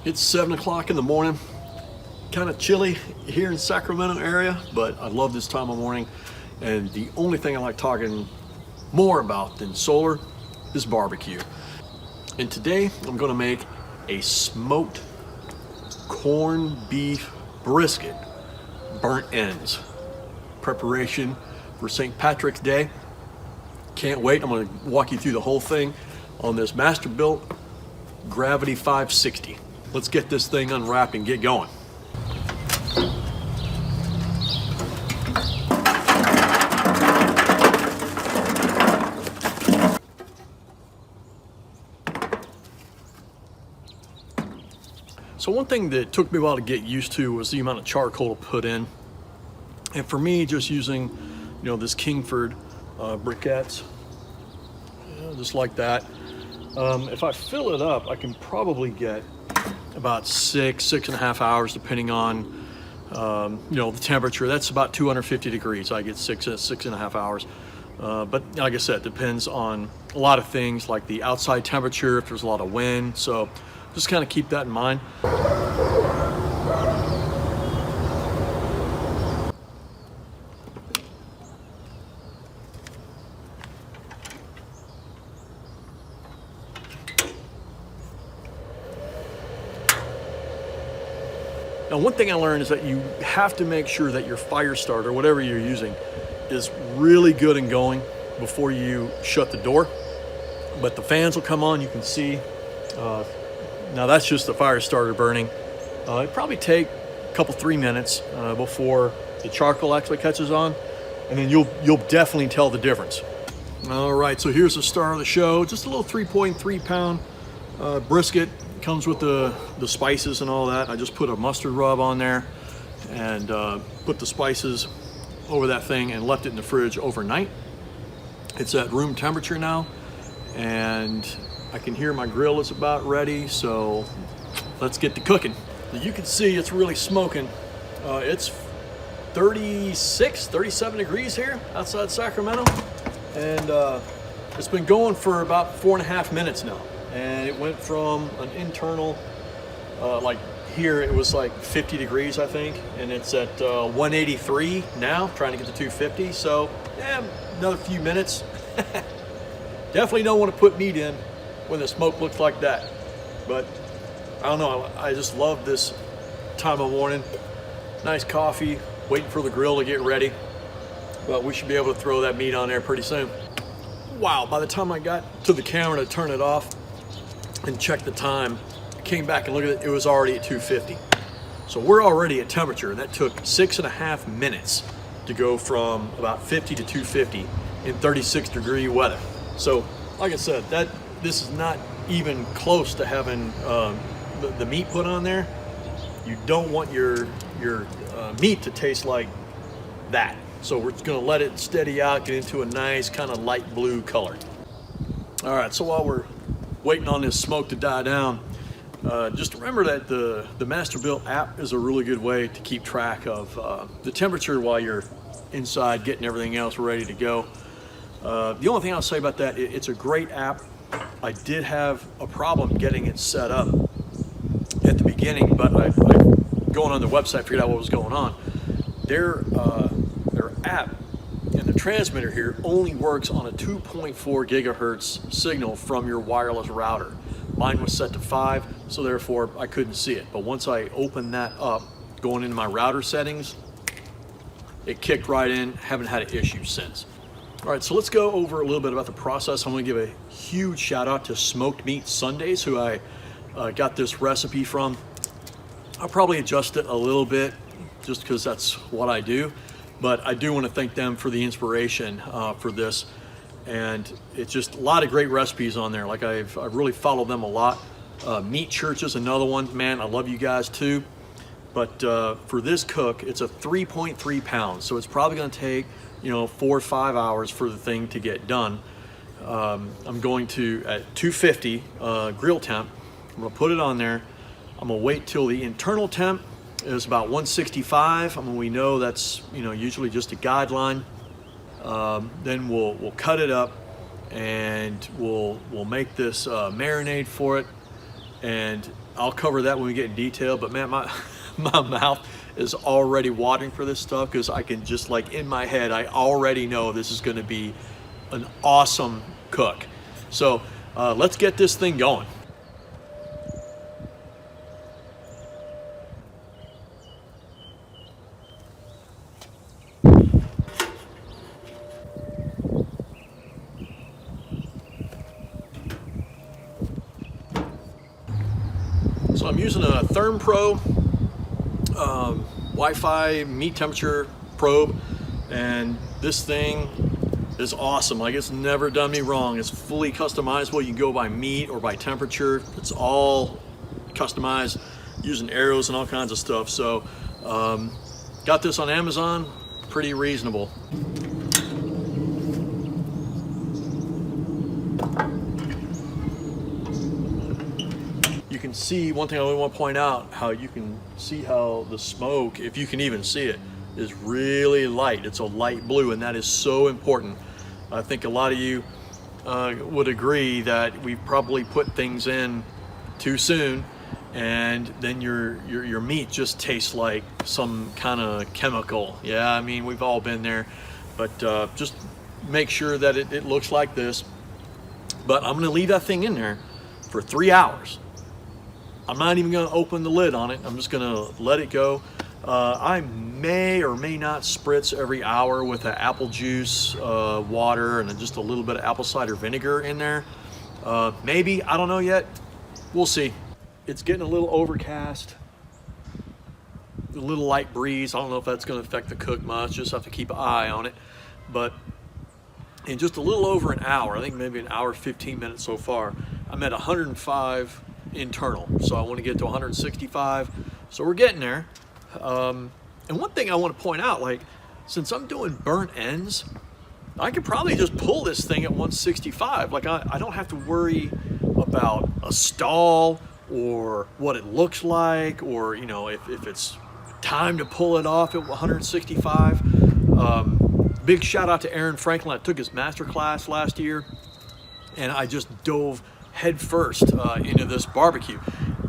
It's 7 o'clock in the morning. Kind of chilly here in Sacramento area, but I love this time of morning. And the only thing I like talking more about than solar is barbecue. And today I'm gonna make a smoked corned beef brisket, burnt ends. Preparation for St. Patrick's Day. Can't wait. I'm gonna walk you through the whole thing on this Masterbuilt Gravity 560. Let's get this thing unwrapped and get going. So one thing that took me a while to get used to was the amount of charcoal to put in. And for me, just using, this Kingford briquettes, just like that. If I fill it up, I can probably get about 6.5 hours, depending on, the temperature. That's about 250 degrees. I get 6.5 hours. But like I said, it depends on a lot of things like the outside temperature, if there's a lot of wind. So just kind of keep that in mind. Now, one thing I learned is that you have to make sure that your fire starter, whatever you're using, is really good and going before you shut the door. But the fans will come on, you can see. Now that's just the fire starter burning. It probably take a couple, 3 minutes before the charcoal actually catches on, and then you'll definitely tell the difference. All right, so here's the star of the show. Just a little 3.3 pound brisket. Comes with the spices and all that. I just put a mustard rub on there and put the spices over that thing and left it in the fridge overnight. It's at room temperature now, and I can hear my grill is about ready, so let's get to cooking. You can see it's really smoking. It's 36, 37 degrees here outside Sacramento, and it's been going for about 4.5 minutes now. And it went from an internal, like here it was like 50 degrees, I think, and it's at 183 now, trying to get to 250. So yeah, another few minutes. Definitely don't want to put meat in when the smoke looks like that. But I don't know, I just love this time of morning. Nice coffee, waiting for the grill to get ready. But we should be able to throw that meat on there pretty soon. Wow, by the time I got to the camera to turn it off and check the time, I came back and looked at it, it was already at 250. So we're already at temperature, and that took 6.5 minutes to go from about 50 to 250 in 36 degree weather. So like I said, this is not even close to having the meat put on there. You don't want your meat to taste like that. So we're just gonna let it steady out, get into a nice kind of light blue color. All right, so while we're waiting on this smoke to die down, just remember that the Masterbuilt app is a really good way to keep track of the temperature while you're inside getting everything else ready to go. The only thing I'll say about that, it's a great app. I did have a problem getting it set up at the beginning, but I going on the website, figured out what was going on. Their app and the transmitter here only works on a 2.4 gigahertz signal from your wireless router. Mine was set to 5, so therefore I couldn't see it. But once I opened that up, going into my router settings, it kicked right in. Haven't had an issue since. All right, so let's go over a little bit about the process. I'm gonna give a huge shout out to Smoked Meat Sundays, who I got this recipe from. I'll probably adjust it a little bit just because that's what I do. But I do want to thank them for the inspiration for this. And it's just a lot of great recipes on there. Like I've really followed them a lot. Meat Church is another one. Man, I love you guys too. But for this cook, it's a 3.3 pounds. So it's probably going to take, 4 or 5 hours for the thing to get done. I'm going to, at 250 grill temp, I'm going to put it on there. I'm going to wait till the internal temp is about 165. I mean, we know that's usually just a guideline. Then we'll cut it up, and we'll make this marinade for it. And I'll cover that when we get in detail, but man, my mouth is already watering for this stuff, because I can just, like, in my head, I already know this is going to be an awesome cook. So let's get this thing going. So I'm using a ThermPro Wi-Fi meat temperature probe, and this thing is awesome. Like, it's never done me wrong. It's fully customizable. You can go by meat or by temperature. It's all customized using arrows and all kinds of stuff. So got this on Amazon, pretty reasonable. You can see, one thing I really want to point out, how you can see how the smoke, if you can even see it, is really light. It's a light blue, and that is so important. I think a lot of you would agree that we probably put things in too soon, and then your meat just tastes like some kind of chemical. Yeah, I mean, we've all been there, but just make sure that it looks like this. But I'm gonna leave that thing in there for 3 hours. I'm not even gonna open the lid on it. I'm just gonna let it go. I may or may not spritz every hour with an apple juice, water, and then just a little bit of apple cider vinegar in there. Maybe, I don't know yet. We'll see. It's getting a little overcast, a little light breeze. I don't know if that's gonna affect the cook much. Just have to keep an eye on it. But in just a little over an hour, I think maybe an hour, 15 minutes so far, I'm at 105 internal. So I want to get to 165. So we're getting there. And one thing I want to point out, like, since I'm doing burnt ends, I could probably just pull this thing at 165. Like, I don't have to worry about a stall or what it looks like, or, you know, if it's time to pull it off at 165. Big shout out to Aaron Franklin. I took his master class last year, and I just dove head first into this barbecue.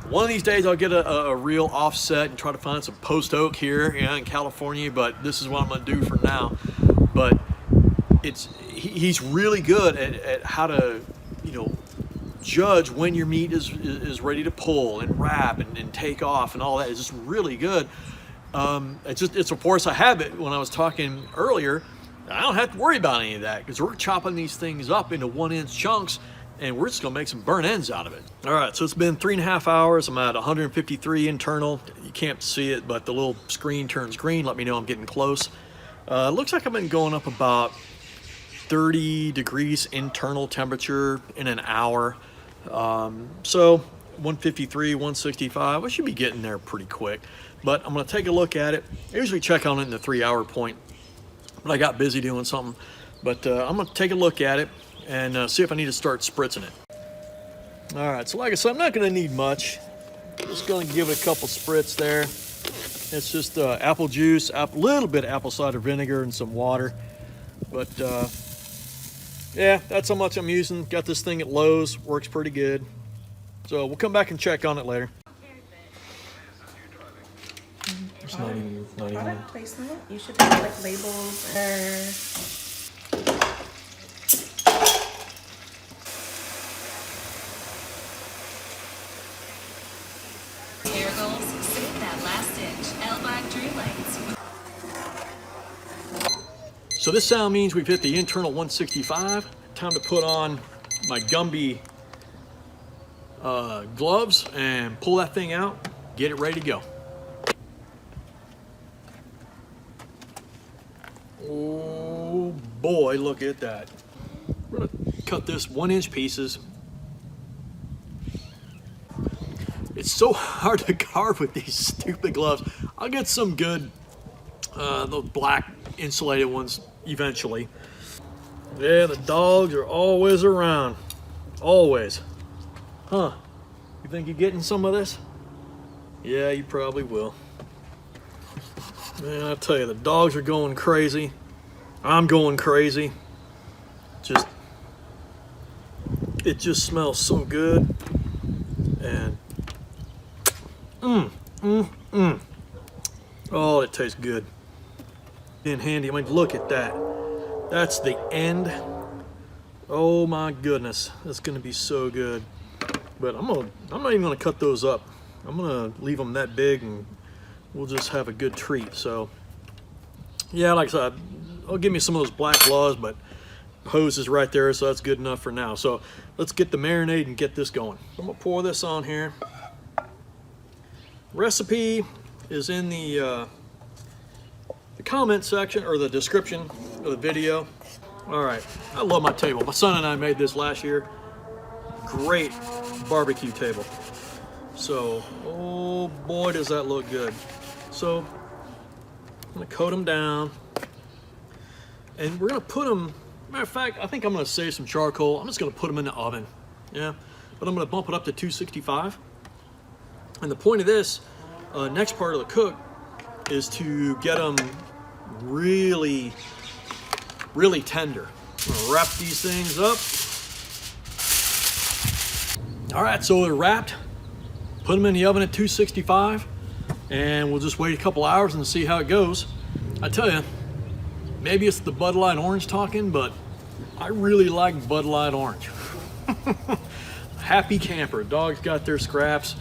One of these days I'll get a real offset and try to find some post oak here in California, but this is what I'm gonna do for now. But he's really good at how to, you know, judge when your meat is ready to pull and wrap and take off and all that. It's just really good. It's a force of habit. When I was talking earlier, I don't have to worry about any of that, because we're chopping these things up into 1-inch chunks, and we're just gonna make some burnt ends out of it. All right, so it's been 3.5 hours. I'm at 153 internal. You can't see it, but the little screen turns green. Let me know I'm getting close. Looks like I've been going up about 30 degrees internal temperature in an hour. So 153, 165, I should be getting there pretty quick. But I'm gonna take a look at it. I usually check on it in the 3-hour point, but I got busy doing something. But I'm gonna take a look at it and see if I need to start spritzing it. All right, so like I said, I'm not gonna need much. Just gonna give it a couple spritz there. It's just apple juice, a little bit of apple cider vinegar, and some water. But yeah, that's how much I'm using. Got this thing at Lowe's, works pretty good. So we'll come back and check on it later. It's not even. Product placement, you should have like labels or... So this sound means we've hit the internal 165. Time to put on my Gumby gloves and pull that thing out, get it ready to go. Oh boy, look at that. We're gonna cut this 1-inch pieces. It's so hard to carve with these stupid gloves. I'll get some good, those black insulated ones eventually. Yeah, the dogs are always around. Always. Huh? You think you're getting some of this? Yeah, you probably will. Man, I tell you, the dogs are going crazy. I'm going crazy. It just smells so good. And Oh, it tastes good. In handy. I mean, look at that. That's the end. Oh my goodness, that's gonna be so good. But I'm not even gonna cut those up. I'm gonna leave them that big, and we'll just have a good treat. So, yeah, like I said, I'll give me some of those black laws, but hose is right there, so that's good enough for now. So let's get the marinade and get this going. I'm gonna pour this on here. Recipe is in the comment section or the description of the video. All right, I love my table. My son and I made this last year. Great barbecue table. So, oh boy, does that look good. So, I'm gonna coat them down, and we're gonna put them, matter of fact, I think I'm gonna save some charcoal. I'm just gonna put them in the oven, yeah? But I'm gonna bump it up to 265. And the point of this, next part of the cook, is to get them really tender. I'm gonna wrap these things up. All right, so they're wrapped. Put them in the oven at 265, and we'll just wait a couple hours and see how it goes. I tell you, maybe it's the Bud Light Orange talking, but I really like Bud Light Orange. Happy camper. Dogs got their scraps.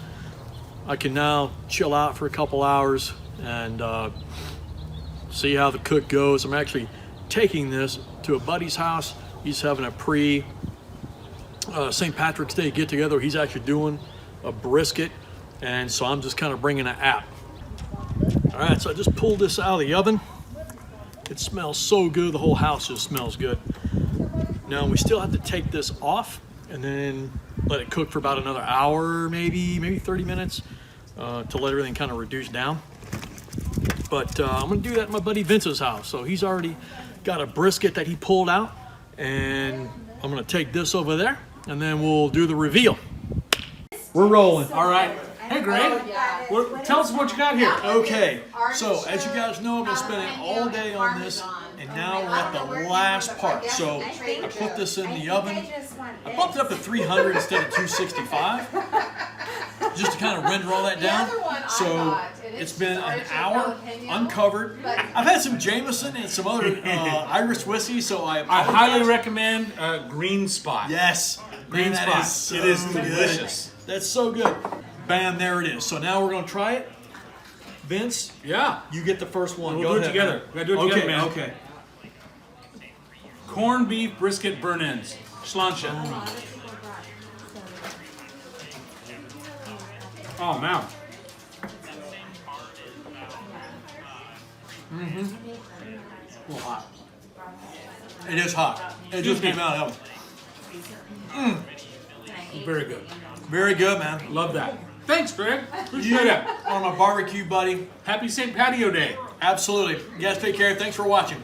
I can now chill out for a couple hours and see how the cook goes. I'm actually taking this to a buddy's house. He's having a St. Patrick's Day get together. He's actually doing a brisket, and so I'm just kind of bringing an app. All right, so I just pulled this out of the oven. It smells so good. The whole house just smells good. Now we still have to take this off and then let it cook for about another hour, maybe 30 minutes to let everything kind of reduce down. But I'm gonna do that at my buddy Vince's house. So he's already got a brisket that he pulled out, and I'm gonna take this over there, and then we'll do the reveal. We're rolling. All right. Hey, Greg. Tell us what you got here. Okay, so as you guys know, I've been spending all day on this, and now we're at the last part. So I put this in the oven. I bumped it up to 300 instead of 265, just to kind of render all that down. So it's been an hour uncovered. I've had some Jameson and some other Irish whiskey, so I highly recommend Green Spot. Yes, Green man, Spot. So It is good. delicious. That's so good. Bam, there it is. So now we're gonna try it. Vince, Yeah. you get the first one. We'll Go do it ahead, together. man. We gotta do it together, man. Okay. Corned beef brisket burn-ins. Schlanche. Oh, man. A little hot. It is hot. It just came out of the oven. Very good. Very good, man. Love that. Thanks, Greg. You Appreciate it. on my barbecue, buddy. Happy St. Patio Day. Absolutely. You guys take care. Thanks for watching.